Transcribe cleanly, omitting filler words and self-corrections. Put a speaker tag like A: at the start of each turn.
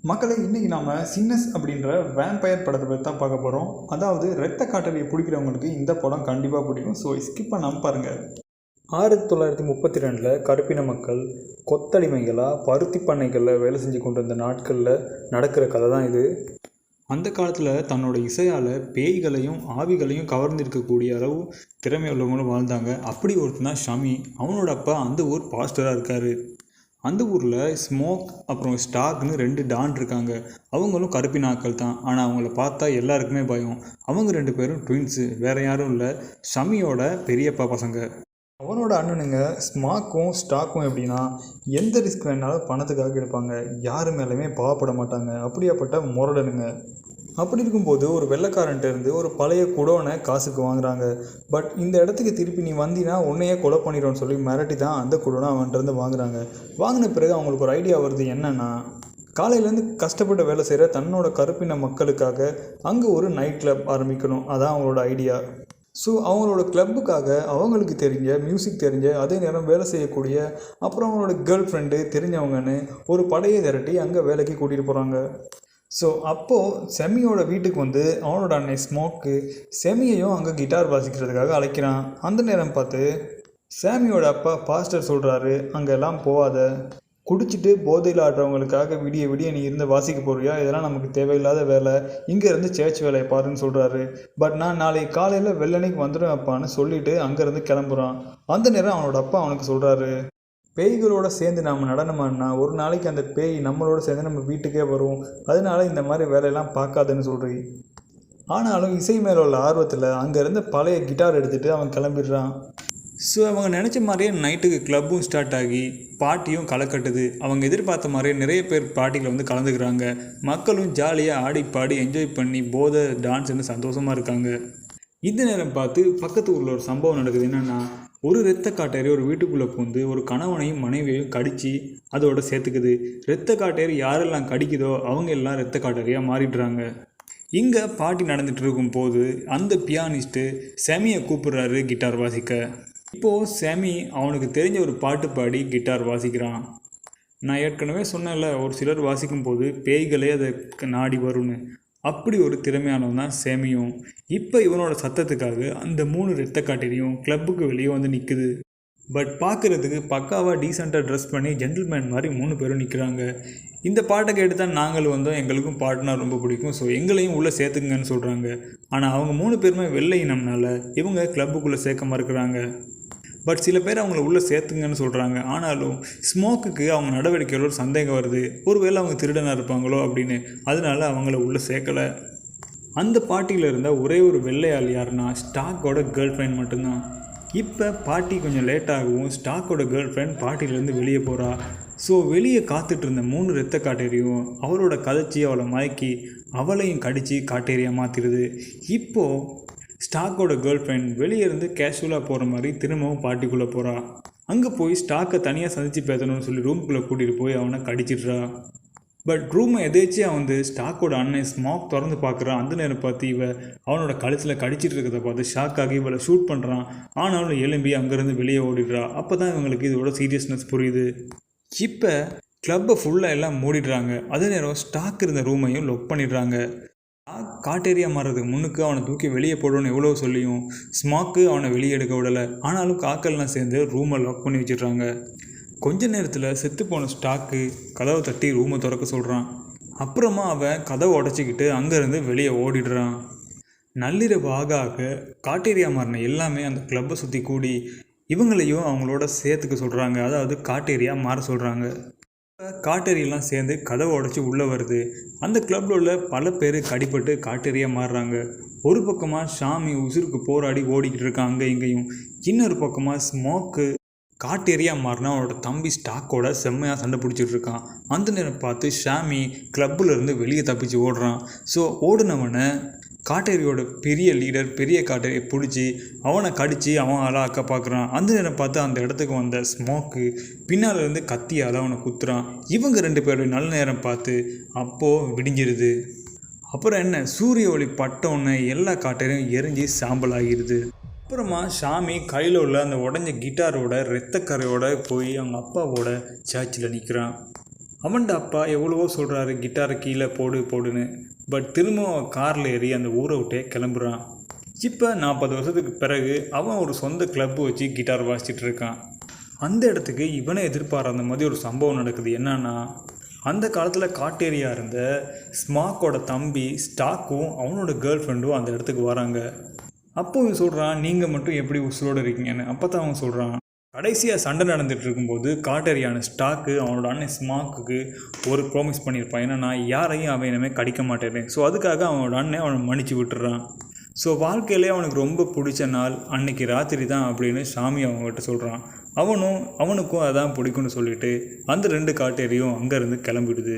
A: மக்களை இன்றைக்கி நாம் சின்னஸ் அப்படின்ற வேம்பயர் படத்தை பற்றி தான் பார்க்க போகிறோம். அதாவது இரத்த காட்டறியை பிடிக்கிறவங்களுக்கு இந்த படம் கண்டிப்பாக பிடிக்கும். ஸோ ஸ்கிப் பண்ணாமல் பாருங்கள். 1932 கருப்பின மக்கள் கொத்தடிமைகளாக பருத்தி பண்ணைகளில் வேலை செஞ்சு கொண்டு வந்த நாட்களில் நடக்கிற கதை தான் இது. அந்த காலத்தில் தன்னோட இசையால் பேய்களையும் ஆவிகளையும் கவர்ந்திருக்கக்கூடிய அளவு திறமை உள்ளவங்களும் வாழ்ந்தாங்க. அப்படி ஒருத்தர் தான் ஷமி. அவனோட அப்பா அந்த ஊர் பாஸ்டராக இருக்கார். அந்த ஊரில் ஸ்மோக் அப்புறம் ஸ்டாக்னு 2 டான் இருக்காங்க. அவங்களும் கருப்பின ஆட்கள் தான். ஆனால் அவங்கள பார்த்தா எல்லாருக்குமே பயம். அவங்க 2 பேரும் ட்வின்ஸு, வேறு யாரும் இல்லை, ஷமியோட பெரியப்பா பசங்க. அவனோட அண்ணனுங்க ஸ்மாக்கும் ஸ்டாக்கும் எப்படின்னா எந்த ரிஸ்க் வேணாலும் பணத்துக்காக எடுப்பாங்க. யாரு மேலேயுமே பாவப்பட மாட்டாங்க. அப்படியாப்பட்ட முரடனுங்க. அப்படி இருக்கும்போது ஒரு வெள்ளைக்காரன்ட்டு இருந்து ஒரு பழைய குடோனை காசுக்கு வாங்குறாங்க. பட் இந்த இடத்துக்கு திருப்பி நீ வந்தினா உன்னையே கொலை பண்ணிடுவோன்னு சொல்லி மிரட்டி தான் அந்த குடோனை அவன்கிட்ட வாங்குறாங்க. வாங்கின பிறகு அவங்களுக்கு ஒரு ஐடியா வருது. என்னென்னா, காலையிலேருந்து கஷ்டப்பட்டு வேலை செய்கிற தன்னோட கருப்பின மக்களுக்காக அங்கே ஒரு நைட் கிளப் ஆரம்பிக்கணும். அதான் அவங்களோட ஐடியா. ஸோ அவங்களோட கிளப்புக்காக அவங்களுக்கு தெரிஞ்ச மியூசிக் தெரிஞ்ச அதே நேரம் வேலை செய்யக்கூடிய அப்புறம் அவங்களோட கேர்ள் ஃப்ரெண்டு தெரிஞ்சவங்கன்னு ஒரு படையை திரட்டி அங்கே வேலைக்கு கூட்டிகிட்டு போகிறாங்க. ஸோ அப்போது செமியோட வீட்டுக்கு அவனோட அன்னை ஸ்மோக்கு செமியையும் அங்கே கிட்டார் வாசிக்கிறதுக்காக அழைக்கிறான். அந்த நேரம் பார்த்து சாமியோட அப்பா பாஸ்டர் சொல்கிறாரு, அங்கெல்லாம் போகாத, குடிச்சிட்டு போதையில் ஆடுறவங்களுக்காக விடிய விடிய நீ இருந்து வாசிக்க போறியா, இதெல்லாம் நமக்கு தேவையில்லாத வேலை, இங்கேருந்து சேர்ச் வேலையை பாருன்னு சொல்கிறாரு. பட் நான் நாளைக்கு காலையில் வெள்ளனைக்கு வந்துடும் அப்பான்னு சொல்லிவிட்டு அங்கேருந்து கிளம்புறான். அந்த நேரம் அவனோட அப்பா அவனுக்கு சொல்கிறாரு, பேய்களோடு சேர்ந்து நாம் நடனமானா ஒரு நாளைக்கு அந்த பேய் நம்மளோட சேர்ந்து நம்ம வீட்டுக்கே வரும். அதனால இந்த மாதிரி வேலையெல்லாம் பார்க்காதுன்னு சொல்கிறீ. ஆனாலும் இசை மேலே உள்ள ஆர்வத்தில் அங்கேருந்து பழைய கிட்டார் எடுத்துகிட்டு அவன் கிளம்பிடுறான். ஸோ அவங்க நினச்ச மாதிரியே நைட்டுக்கு கிளப்பும் ஸ்டார்ட் ஆகி பார்ட்டியும் களை கட்டுது. அவங்க எதிர்பார்த்த மாதிரியே நிறைய பேர் பார்ட்டியில் கலந்துக்கிறாங்க. மக்களும் ஜாலியாக ஆடி பாடி என்ஜாய் பண்ணி போதை டான்ஸ்ன்னு சந்தோஷமாக இருக்காங்க. இந்த நேரம் பார்த்து பக்கத்து ஊரில் ஒரு சம்பவம் நடக்குது. என்னென்னா, ஒரு இரத்த காட்டேரி ஒரு வீட்டுக்குள்ளே பூந்து ஒரு கணவனையும் மனைவியையும் கடித்து அதோட சேர்த்துக்குது. இரத்த காட்டேரி யாரெல்லாம் கடிக்குதோ அவங்க எல்லாம் இரத்த காட்டேரியாக மாறிடுறாங்க. இங்கே பார்ட்டி நடந்துகிட்டு இருக்கும்போது அந்த பியானிஸ்ட்டு செமியை கூப்பிடுறாரு கிட்டார் வாசிக்க. இப்போது செமி அவனுக்கு தெரிஞ்ச ஒரு பாட்டு பாடி கிட்டார் வாசிக்கிறான். நான் ஏற்கனவே சொன்னேன்ல, ஒரு சிலர் வாசிக்கும் போது பேய்களே அதை நாடி வரும்னு. அப்படி ஒரு திறமையானவன் தான் செமியும். இப்போ இவனோட சத்தத்துக்காக அந்த 3 இரத்த காட்டேரியும் கிளப்புக்கு வெளியே நிற்குது. பட் பார்க்குறதுக்கு பக்காவாக டீசெண்டாக ட்ரெஸ் பண்ணி ஜென்டில்மேன் மாதிரி 3 பேரும் நிற்கிறாங்க. இந்த பாட்டை கேட்டு தான் நாங்கள் வந்தோம், எங்களுக்கும் பாட்டுனா ரொம்ப பிடிக்கும், ஸோ எங்களையும் உள்ளே சேர்த்துங்கன்னு சொல்கிறாங்க. ஆனால் அவங்க 3 பேருமே வெள்ளை இனம்னால இவங்க கிளப்புக்குள்ளே சேர்க்க மறுக்கிறாங்க. பட் சில பேர் அவங்கள உள்ளே சேர்த்துங்கன்னு சொல்கிறாங்க. ஆனாலும் ஸ்மோக்குக்கு அவங்க நடவடிக்கையோட ஒரு சந்தேகம் வருது. ஒருவேளை அவங்க திருடனாக இருப்பாங்களோ அப்படின்னு. அதனால அவங்கள உள்ளே சேர்க்கலை. அந்த பார்ட்டியில் இருந்த ஒரே ஒரு வெள்ளையாள் யாருன்னா ஸ்டாக்கோட கேர்ள் ஃப்ரெண்ட் மட்டும்தான். இப்போ பார்ட்டி கொஞ்சம் லேட்டாகவும் ஸ்டாக்கோட கேர்ள் ஃப்ரெண்ட் பார்ட்டியிலேருந்து வெளியே போகிறா. ஸோ வெளியே காத்துட்டு இருந்த 3 இரத்த காட்டேரியும் அவளோட கதைச்சி அவளை மயக்கி அவளையும் கடித்து காட்டேரியாக மாற்றிடுது. இப்போது ஸ்டாக்கோட கேர்ள் ஃப்ரெண்ட் வெளியே இருந்து கேஷுவலாக போகிற மாதிரி திரும்பவும் பார்ட்டிக்குள்ளே போகிறா. அங்கே போய் ஸ்டாக்கை தனியாக சந்தித்து பேசணும்னு சொல்லி ரூமுக்குள்ளே கூட்டிகிட்டு போய் அவனை கடிச்சிட்றா. பட் ரூமை எதேச்சியாக ஸ்டாக்கோட அண்ணன் ஸ்மோக் திறந்து பார்க்குறான். அந்த நேரம் பார்த்து அவனோட கழுத்தில் கடிச்சிட்டு இருக்கிறத பார்த்து ஷாக் ஆகி இவளை ஷூட் பண்ணுறான். ஆனாலும் எழும்பி அங்கேருந்து வெளியே ஓடிடுறா. அப்போ தான் இவங்களுக்கு இதோட சீரியஸ்னஸ் புரியுது. இப்போ கிளப்பை ஃபுல்லாக எல்லாம் மூடிடுறாங்க. அதே நேரம் ஸ்டாக் இருந்த ரூமையும் லொக் பண்ணிடுறாங்க. காட்டேரியா மாறுறதுக்கு முன்னுக்கு அவனை தூக்கி வெளியே போடணும்னு எவ்வளோ சொல்லியும் ஸ்மாக்கு அவனை வெளியே எடுக்க விடலை. ஆனாலும் காக்கள்லாம் சேர்ந்து ரூமை லாக் பண்ணி வச்சிடுறாங்க. கொஞ்ச நேரத்தில் செத்து போன ஸ்டாக்கு கதவை தட்டி ரூமை திறக்க சொல்கிறான். அப்புறமா அவன் கதவை உடச்சிக்கிட்டு அங்கேருந்து வெளியே ஓடிடுறான். நள்ளிரவு ஆக காட்டேரியா மாறின எல்லாமே அந்த கிளப்பை சுற்றி கூடி இவங்களையும் அவங்களோட சேர்த்துக்க சொல்கிறாங்க. அதாவது காட்டேரியா மாற சொல்கிறாங்க. காட்டேரியெல்லாம் சேர்ந்து கதவை உடச்சி உள்ளே வருது. அந்த கிளப்பில் உள்ள பல பேர் கடிப்பட்டு காட்டேரியாக மாறுறாங்க. ஒரு பக்கமாக ஷாமி உசுருக்கு போராடி ஓடிக்கிட்டு இருக்கான் அங்கே இங்கேயும். இன்னொரு பக்கமாக ஸ்மோக்கு காட்டேரியாக மாறினா அவனோட தம்பி ஸ்டாக்கோட செம்மையாக சண்டை பிடிச்சிட்டு இருக்கான். அந்த நேரம் பார்த்து ஷாமி கிளப்பில் இருந்து வெளியே தப்பிச்சு ஓடுறான். ஸோ ஓடுனவனை காட்டேரியோட பெரிய லீடர் பெரிய காட்டேரியை பிடிச்சி அவனை கடித்து அவன் அக்க பார்க்குறான். அந்த நேரம் பார்த்து அந்த இடத்துக்கு வந்த ஸ்மோக்கு பின்னாலேருந்து கத்தியால் அவனை குத்துறான். இவங்க 2 பேரோட நல்ல நேரம் பார்த்து அப்போது விடிஞ்சிருது. அப்புறம் என்ன, சூரிய ஒளி பட்டோன்னே எல்லா காட்டேரியும் எரிஞ்சு சாம்பல் ஆகிடுது. அப்புறமா ஷாமி கையில் உள்ள அந்த உடஞ்ச கிட்டாரோட இரத்தக்கரையோட போய் அவங்க அப்பாவோட சர்ச்சில் நிற்கிறான். அவன்ட அப்பா எவ்வளவோ சொல்கிறாரு கிட்டாரை கீழே போடு போடுன்னு. பட் திரும்பவும் காரில் ஏறி அந்த ஊரை விட்டே கிளம்புறான். இப்போ 40 வருஷத்துக்கு பிறகு அவன் ஒரு சொந்த கிளப்பு வச்சு கிட்டார் வாசிச்சுட்டு இருக்கான். அந்த இடத்துக்கு இவனை எதிர்பாராத மாதிரி ஒரு சம்பவம் நடக்குது. என்னன்னா, அந்த காலத்தில் காட்டேரியா இருந்த ஸ்மாக்கோட தம்பி ஸ்டாக்கும் அவனோட கேர்ள் ஃப்ரெண்டும் அந்த இடத்துக்கு வராங்க. அப்போ இவன் சொல்கிறான், நீங்கள் மட்டும் எப்படி உசுரோடு இருக்கீங்கன்னு. அப்போ தான் அவன் சொல்கிறான், கடைசியாக சண்டை நடந்துகிட்டு இருக்கும்போது காட்டேரியான ஸ்டாக்கு அவனோட அண்ணன் ஸ்மாக்குக்கு ஒரு ப்ராமிஸ் பண்ணியிருப்பான். என்னன்னா, யாரையும் அவன் இனிமேல் கடிக்க மாட்டேன்னு. ஸோ அதுக்காக அவனோட அண்ணன் அவனை மன்னிச்சு விட்டுறான். ஸோ வாழ்க்கையிலே அவனுக்கு ரொம்ப பிடிச்ச நாள் அன்னைக்கு ராத்திரி தான் அப்படின்னு சாமி அவங்ககிட்ட சொல்கிறான். அவனுக்கும் அதான் பிடிக்கும்னு சொல்லிட்டு அந்த 2 காட்டேரியும் அங்கேருந்து கிளம்பிடுது.